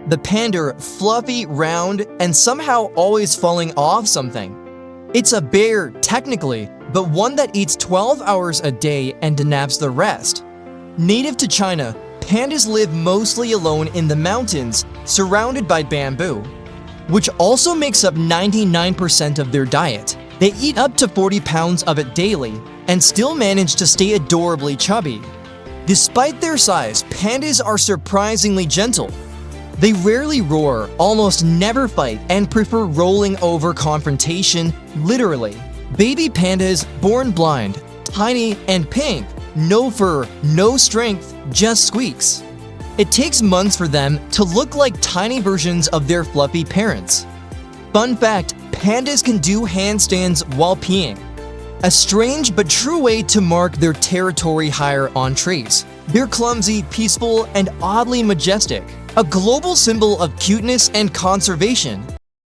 The panda, fluffy, round, and somehow always falling off something. It's a bear, technically, but one that eats 12 hours a day and naps the rest. Native to China, pandas live mostly alone in the mountains, surrounded by bamboo, which also makes up 99% of their diet. They eat up to 40 pounds of it daily and still manage to stay adorably chubby. Despite their size, pandas are surprisingly gentle. They rarely roar, almost never fight, and prefer rolling over confrontation, literally. Baby pandas, born blind, tiny, and pink, no fur, no strength, just squeaks. It takes months for them to look like tiny versions of their fluffy parents. Fun fact, pandas can do handstands while peeing. A strange but true way to mark their territory higher on trees. They're clumsy, peaceful, and oddly majestic. A global symbol of cuteness and conservation.